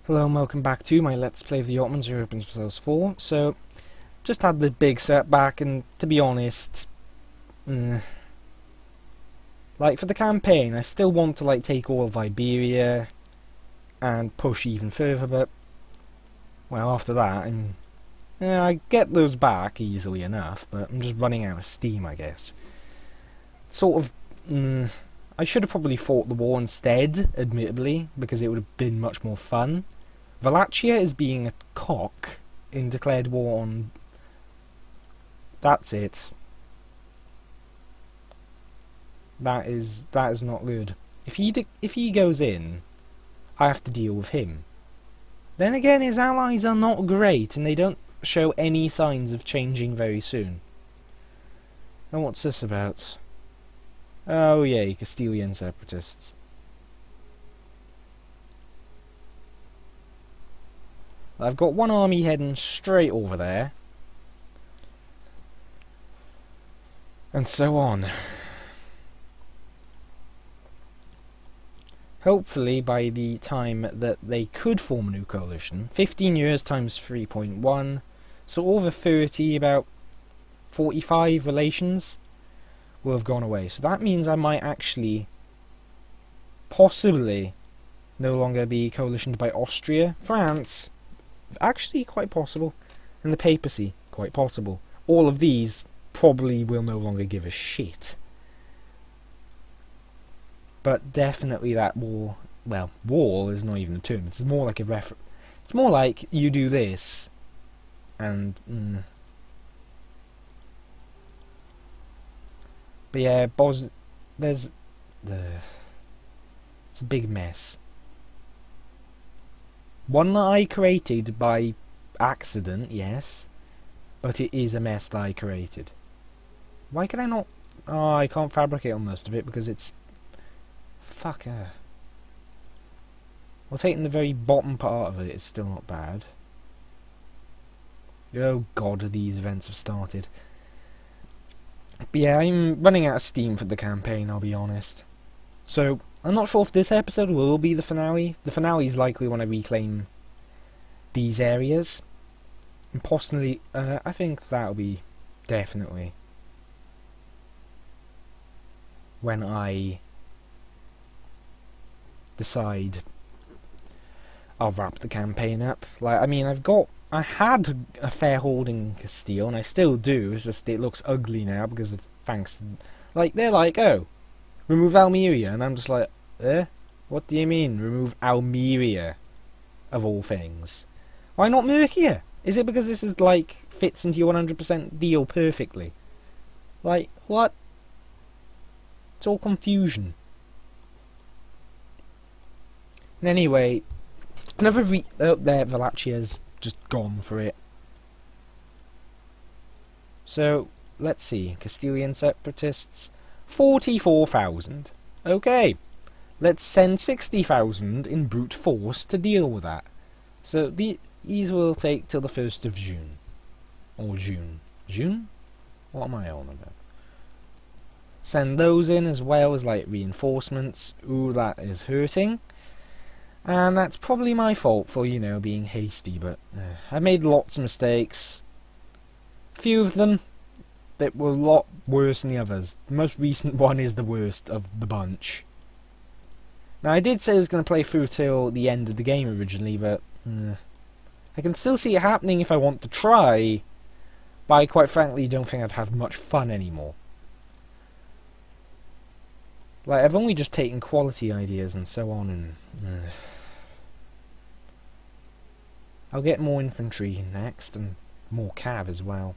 Hello and welcome back to my Let's Play of the Ottomans European Episodes 4. So, just had the big setback, and to be honest, like for the campaign, I still want to take all of Iberia and push even further, but well, after that, I get those back easily enough, but I'm just running out of steam, I guess. Sort of, I should have probably fought the war instead, admittedly, because it would have been much more fun. Wallachia is being a cock and declared war on... That's it. That is not good. If he goes in, I have to deal with him. Then again, his allies are not great, and they don't show any signs of changing very soon. And what's this about? Oh yeah, Castilian separatists. I've got one army heading straight over there. And so on. Hopefully by the time that they could form a new coalition, 15 years times 3.1, so over 30, about 45 relations will have gone away. So that means I might actually, possibly, no longer be coalitioned by Austria, France, actually quite possible, and the papacy, quite possible. All of these probably will no longer give a shit. But definitely that war, well, war is not even a term, it's more like a it's more like you do this, and, But yeah, it's a big mess. One that I created by accident, yes, but it is a mess that I created. Why can I not... Oh, I can't fabricate on most of it because it's... Fucker. Well, taking the very bottom part of it, it's still not bad. Oh god, these events have started. But yeah, I'm running out of steam for the campaign, I'll be honest. So, I'm not sure if this episode will be the finale. The finale is likely when I reclaim these areas. And possibly, I think that'll be definitely when I decide I'll wrap the campaign up. I had a fair holding in Castile, and I still do, it's just it looks ugly now because of thanks to, they're like, oh, remove Almeria, and I'm just like, what do you mean, remove Almeria, of all things? Why not Mercia? Is it because this is, fits into your 100% deal perfectly? What? It's all confusion. And anyway, another oh, there, Wallachia's just gone for it. So, let's see, Castilian separatists, 44,000. Okay, let's send 60,000 in brute force to deal with that. So, these will take till the 1st of June. Or June. June? What am I on about? Send those in as well as, reinforcements. Ooh, that is hurting. And that's probably my fault for, being hasty, but I made lots of mistakes. Few of them that were a lot worse than the others. The most recent one is the worst of the bunch. Now, I did say I was going to play through till the end of the game originally, but I can still see it happening if I want to try, but I quite frankly don't think I'd have much fun anymore. I've only just taken quality ideas and so on, and I'll get more infantry next, and more cav as well.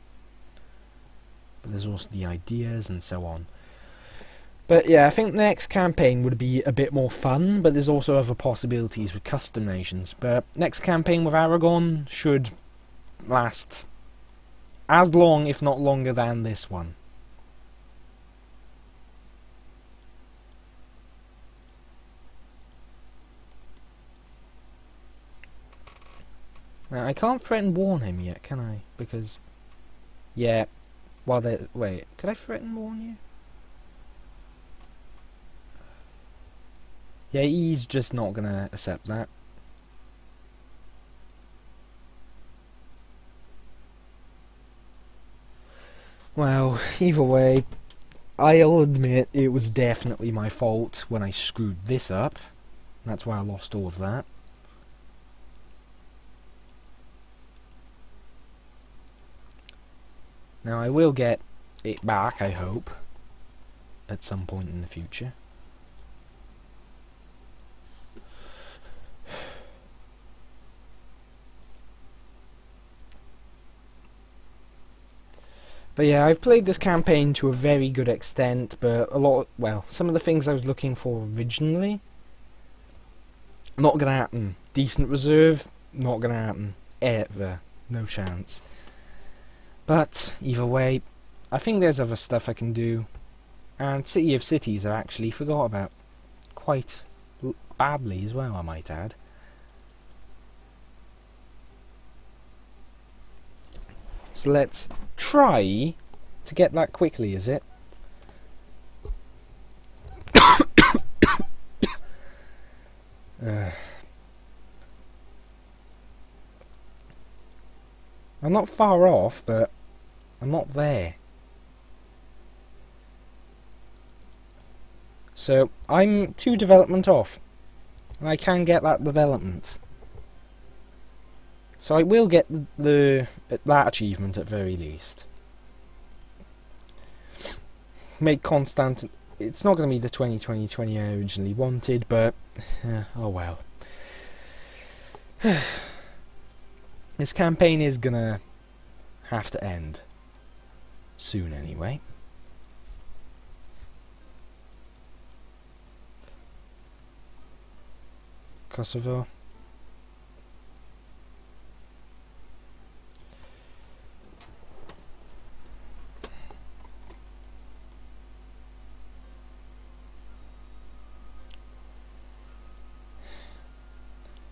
But there's also the ideas and so on. But yeah, I think the next campaign would be a bit more fun, but there's also other possibilities with custom nations. But next campaign with Aragon should last as long, if not longer, than this one. Now, I can't threaten warn him yet, can I? Because, yeah, wait, could I threaten warn you? Yeah, he's just not gonna accept that. Well, either way, I'll admit it was definitely my fault when I screwed this up. That's why I lost all of that. Now I will get it back, I hope, at some point in the future. But yeah, I've played this campaign to a very good extent, but some of the things I was looking for originally, not gonna happen. Decent reserve, not gonna happen. Ever. No chance. But, either way, I think there's other stuff I can do, and City of Cities I actually forgot about. Quite badly as well, I might add. So let's try to get that quickly, is it? I'm not far off, but I'm not there. So I'm 2 development off, and I can get that development. So I will get that achievement at very least. Make constant. It's not going to be the 2020 I originally wanted, but oh well. This campaign is gonna have to end soon, anyway. Kosovo.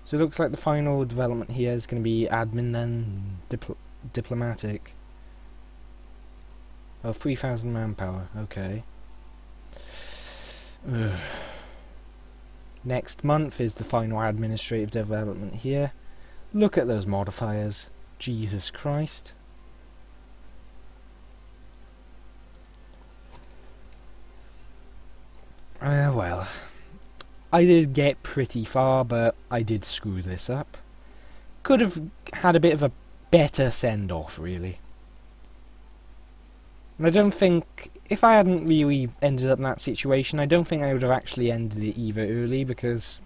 So it looks like the final development here is going to be admin, then diplomatic. Oh, 3,000 manpower, okay. Ugh. Next month is the final administrative development here. Look at those modifiers. Jesus Christ. Well. I did get pretty far, but I did screw this up. Could have had a bit of a better send-off, really. And I don't think, if I hadn't really ended up in that situation, I don't think I would have actually ended it either early, because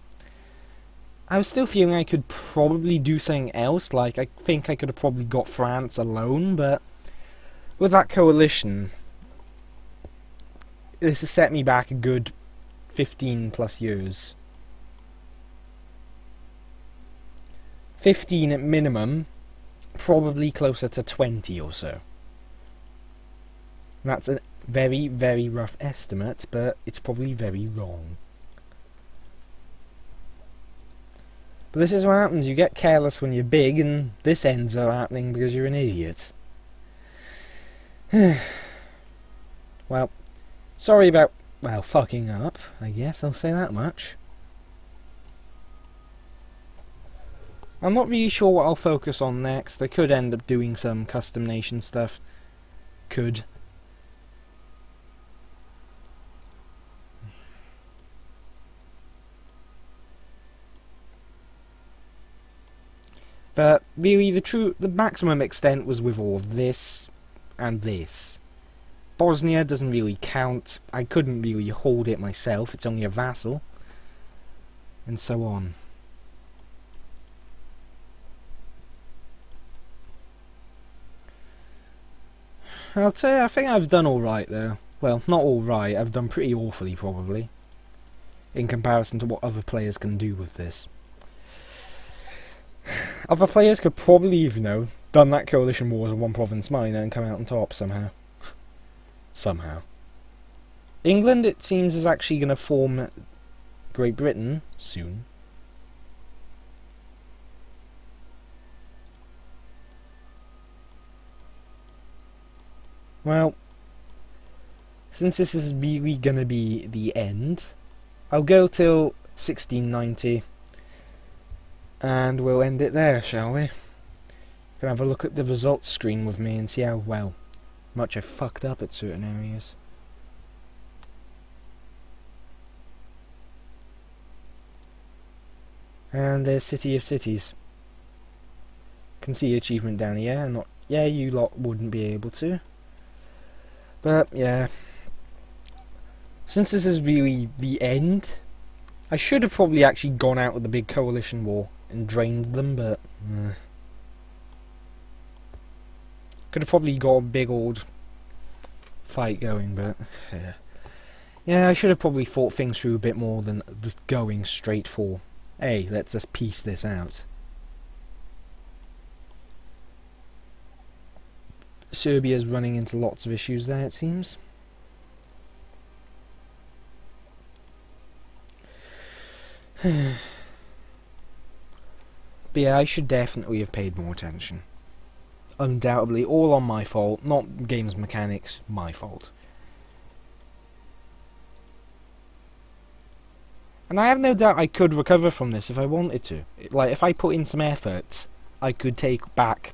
I was still feeling I could probably do something else. Like, I think I could have probably got France alone, but with that coalition, this has set me back a good 15 plus years. 15 at minimum, probably closer to 20 or so. That's a very, very rough estimate, but it's probably very wrong. But this is what happens, you get careless when you're big, and this ends up happening because you're an idiot. Well, sorry about, well, fucking up, I guess I'll say that much. I'm not really sure what I'll focus on next. I could end up doing some custom nation stuff. Could. But really, the maximum extent was with all of this and this. Bosnia doesn't really count. I couldn't really hold it myself. It's only a vassal. And so on. I'll tell you, I think I've done alright though. Well, not alright, I've done pretty awfully probably. In comparison to what other players can do with this. Other players could probably, you know, done that coalition war as a one province minor and come out on top somehow. Somehow. England, it seems, is actually going to form Great Britain soon. Well, since this is really going to be the end, I'll go till 1690. And we'll end it there, shall we? Can have a look at the results screen with me and see how well much I fucked up at certain areas. And there's City of Cities. Can see achievement down here. Not, yeah, you lot wouldn't be able to. But yeah, since this is really the end, I should have probably actually gone out with the big coalition war and drained them, but could have probably got a big old fight going, but yeah, I should have probably thought things through a bit more than just going straight for, hey, let's just piece this out. Serbia's running into lots of issues there, it seems. But yeah, I should definitely have paid more attention. Undoubtedly, all on my fault, not game's mechanics, my fault. And I have no doubt I could recover from this if I wanted to. Like, if I put in some effort, I could take back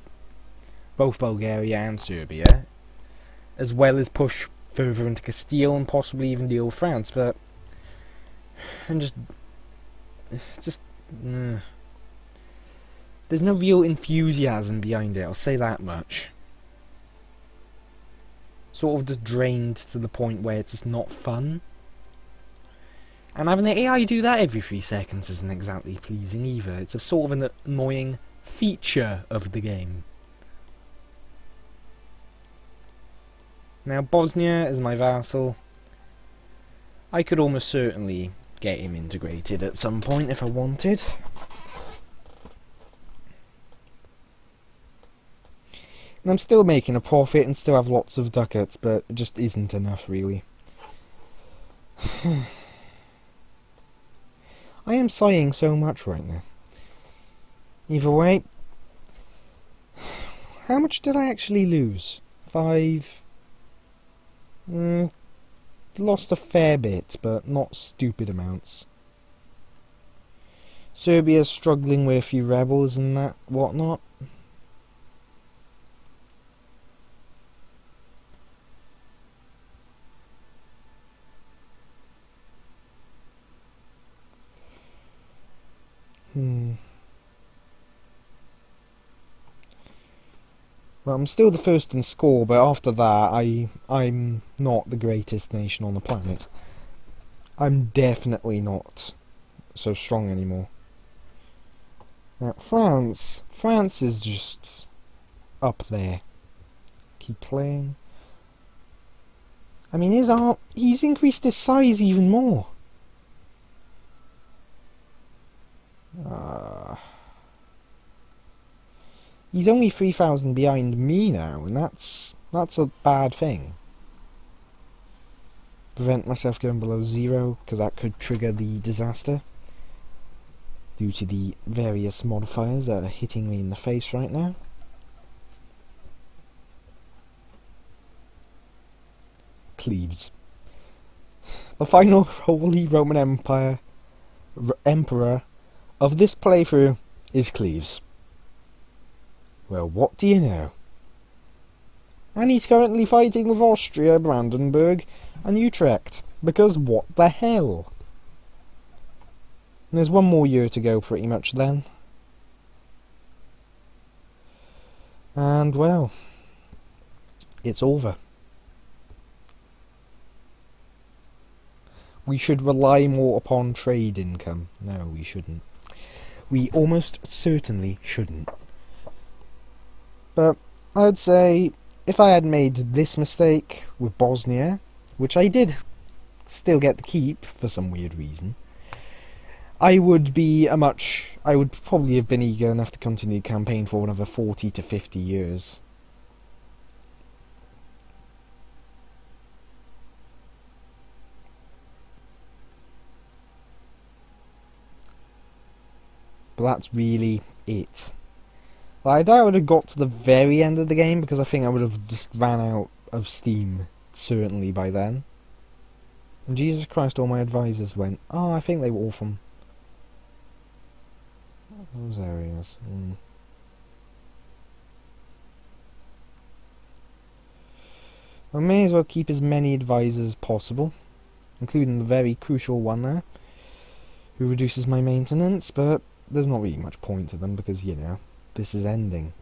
both Bulgaria and Serbia, as well as push further into Castile and possibly even deal with France, but there's no real enthusiasm behind it, I'll say that much. Sort of just drained to the point where it's just not fun. And having the AI do that every 3 seconds isn't exactly pleasing either. It's a sort of an annoying feature of the game. Now, Bosnia is my vassal. I could almost certainly get him integrated at some point if I wanted. And I'm still making a profit and still have lots of ducats, but it just isn't enough, really. I am sighing so much right now. Either way, how much did I actually lose? 5... lost a fair bit, but not stupid amounts. Serbia's struggling with a few rebels and that whatnot. Well, I'm still the first in score, but after that, I'm not the greatest nation on the planet. I'm definitely not so strong anymore. Now, France is just up there. Keep playing. I mean, he's increased his size even more. He's only 3,000 behind me now, and that's a bad thing. Prevent myself going below 0, because that could trigger the disaster. Due to the various modifiers that are hitting me in the face right now. Cleves. The final Holy Roman Emperor of this playthrough is Cleves. Well, what do you know? And he's currently fighting with Austria, Brandenburg, and Utrecht. Because what the hell? And there's one more year to go pretty much then. And well, it's over. We should rely more upon trade income. No, we shouldn't. We almost certainly shouldn't. But I would say, if I had made this mistake with Bosnia, which I did still get to keep for some weird reason, I would probably have been eager enough to continue the campaign for another 40 to 50 years. But that's really it. I doubt I would have got to the very end of the game, because I think I would have just ran out of steam, certainly, by then. And Jesus Christ, all my advisors went, oh, I think they were all from those areas. I may as well keep as many advisors as possible, including the very crucial one there, who reduces my maintenance, but there's not really much point to them because, you know, this is ending.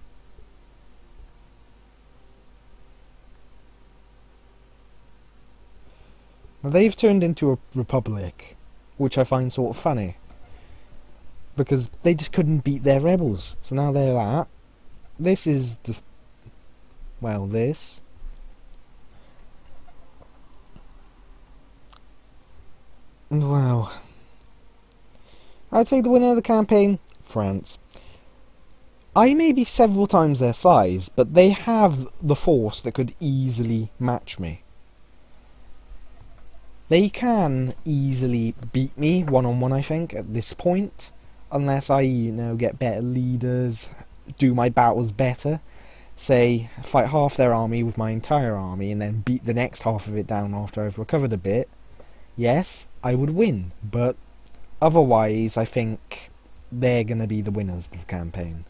Now they've turned into a republic, which I find sort of funny, because they just couldn't beat their rebels, so now they're that. This is just, well, this. And wow. I'd say the winner of the campaign, France. I may be several times their size, but they have the force that could easily match me. They can easily beat me one-on-one, I think, at this point. Unless I, you know, get better leaders, do my battles better. Say, fight half their army with my entire army, and then beat the next half of it down after I've recovered a bit. Yes, I would win, but otherwise I think they're going to be the winners of the campaign,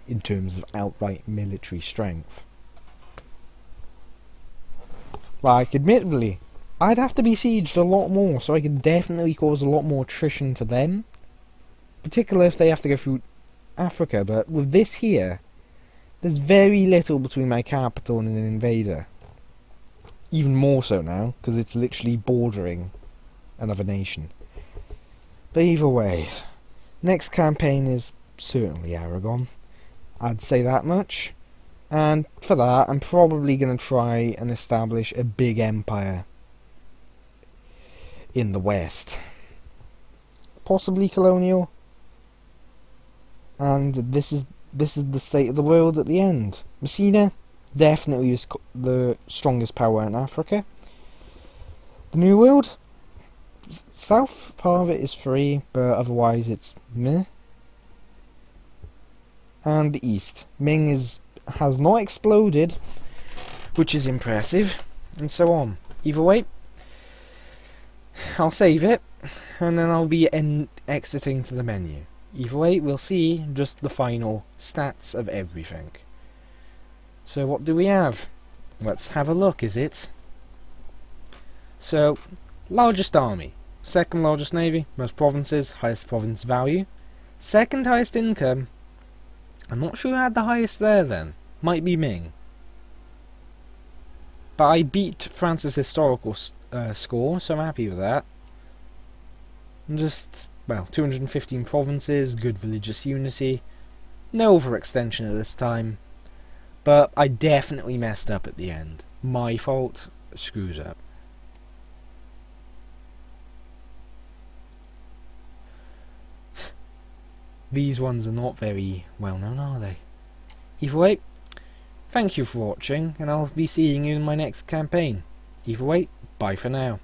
in terms of outright military strength. Like, admittedly, I'd have to be sieged a lot more, so I could definitely cause a lot more attrition to them. Particularly if they have to go through Africa, but with this here, there's very little between my capital and an invader. Even more so now, because it's literally bordering another nation. But either way, next campaign is certainly Aragon. I'd say that much. And for that, I'm probably going to try and establish a big empire in the west. Possibly colonial. And this is the state of the world at the end. Messina definitely is the strongest power in Africa. The New World, south part of it is free, but otherwise it's meh. And the east, Ming has not exploded, which is impressive, and so on. Either way, I'll save it, and then I'll be exiting to the menu. Either way, we'll see just the final stats of everything. So what do we have? Let's have a look, is it? So, largest army, second largest navy, most provinces, highest province value, second highest income. I'm not sure who had the highest there then. Might be Ming. But I beat France's historical score, so I'm happy with that. And just, well, 215 provinces, good religious unity. No overextension at this time. But I definitely messed up at the end. My fault, screwed up. These ones are not very well known, are they? Either way, thank you for watching, and I'll be seeing you in my next campaign. Either way, bye for now.